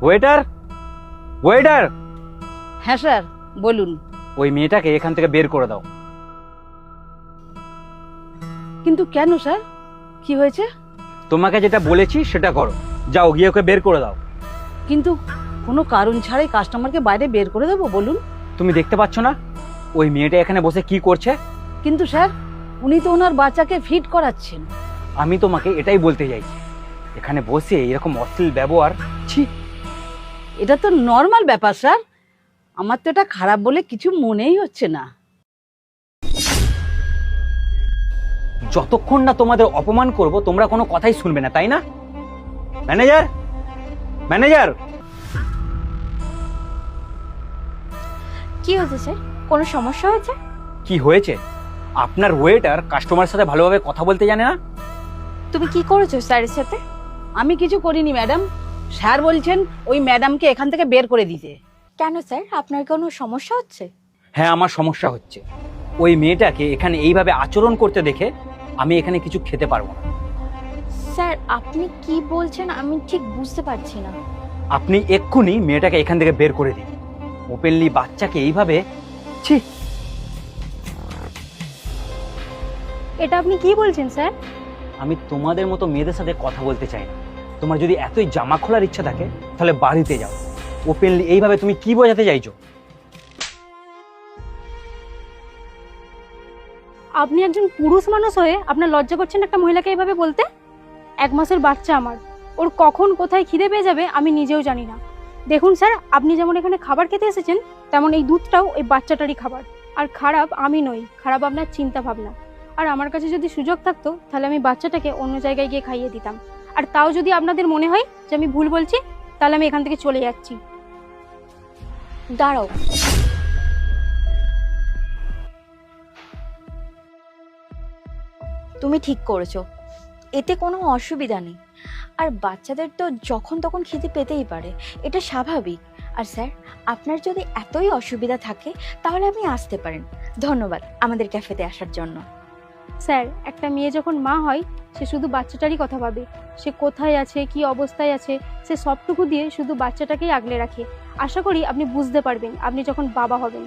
Waiter, waiter. হ্যাঁ sir, বলুন। ওই মেয়েটাকে এখান থেকে বের করে দাও। কিন্তু কেন স্যার, কি হয়েছে? তোমাকে যেটা বলেছি সেটা করো। যাও গিয়ে ওকে বের করে দাও। কিন্তু কোনো কারণ ছাড়াই কাস্টমারকে বাইরে বের করে দেবো, বলুন? তুমি দেখতে পাচ্ছ না ওই মেয়েটা এখানে বসে কি করছে? কিন্তু স্যার, উনি তো ওনার বাচ্চাকে ফিট করাচ্ছেন। আমি তোমাকে এটাই বলতে চাইছি, এখানে বসে এরকম অশ্লীল ব্যবহার, ছি। এটা তো নর্মাল ব্যাপার স্যার, আমার তো এটা খারাপ বলে কিছু মনেই হচ্ছে না। যতক্ষণ না তোমাদের অপমান করব তোমরা কোনো কথাই শুনবে না, তাই না? Manager, manager. কি হয়েছে স্যার? কোনো সমস্যা হয়েছে? কি হয়েছে? আপনার ওয়েটার কাস্টমারের সাথে ভালোভাবে কথা বলতে জানে না। তুমি কি করেছো স্যারের সাথে? আমি কিছু করিনি ম্যাডাম, স্যার বলছেন ওই ম্যাডামকে এখান থেকে বের করে দিতে। কেন স্যার, আপনার কোনো সমস্যা হচ্ছে? হ্যাঁ, আমার সমস্যা হচ্ছে। ওই মেয়েটাকে এখানে এইভাবে আচরণ করতে দেখে আমি এখানে কিছু খেতে পারবো না। স্যার আপনি কি বলছেন আমি ঠিক বুঝতে পারছি না। আপনি এক্ষুনি মেয়েটাকে এখান থেকে বের করে দিন। ওপেনলি বাচ্চাকে এইভাবে, ছি। এটা আপনি কি বলছেন স্যার? আমি তোমাদের মতো মেয়েদের সাথে কথা বলতে চাই না। তোমার যদি এতই জামা খোলার ইচ্ছা থাকে তাহলে বাড়িতে যাও। ওপেনলি এইভাবে তুমি কি বোঝাতে চাইছো? আপনি একজন পুরুষ মানুষ হয়ে আপনার লজ্জা করছেন একটা মহিলাকে এইভাবে বলতে? 1 মাসের বাচ্চা আমার, ওর কখন কোথায় খিদে পেয়ে যাবে আমি নিজেও জানি না। দেখুন স্যার, আপনি যেমন এখানে খাবার খেতে এসেছেন তেমন এই দুধটাও ওই বাচ্চাটারই খাবার। আর খারাপ আমি নই, খারাপ আপনার চিন্তা ভাবনা। আর আমার কাছে যদি সুযোগ থাকতো তাহলে আমি বাচ্চাটাকে অন্য জায়গায় গিয়ে খাইয়ে দিতাম। আর তাও যদি আপনাদের মনে হয় যে আমি ভুল বলছি তাহলে আমি এখান থেকে চলে যাচ্ছি। দাঁড়াও, তুমি ঠিক করেছো, এতে কোনো অসুবিধা নেই। আর বাচ্চাদের তো যখন তখন খিদে পেতেই পারে, এটা স্বাভাবিক। আর স্যার আপনার যদি এতই অসুবিধা থাকে তাহলে আপনি আসতে পারেন। ধন্যবাদ আমাদের ক্যাফেতে আসার জন্য। স্যার, একটা মেয়ে যখন মা হয় সে শুধু বাচ্চাটারই কথা ভাবে। সে কোথায় আছে, কি অবস্থায় আছে, সে সবটুকু দিয়ে শুধু বাচ্চাটাকেই আগলে রাখে। আশা করি আপনি বুঝতে পারবেন আপনি যখন বাবা হবেন।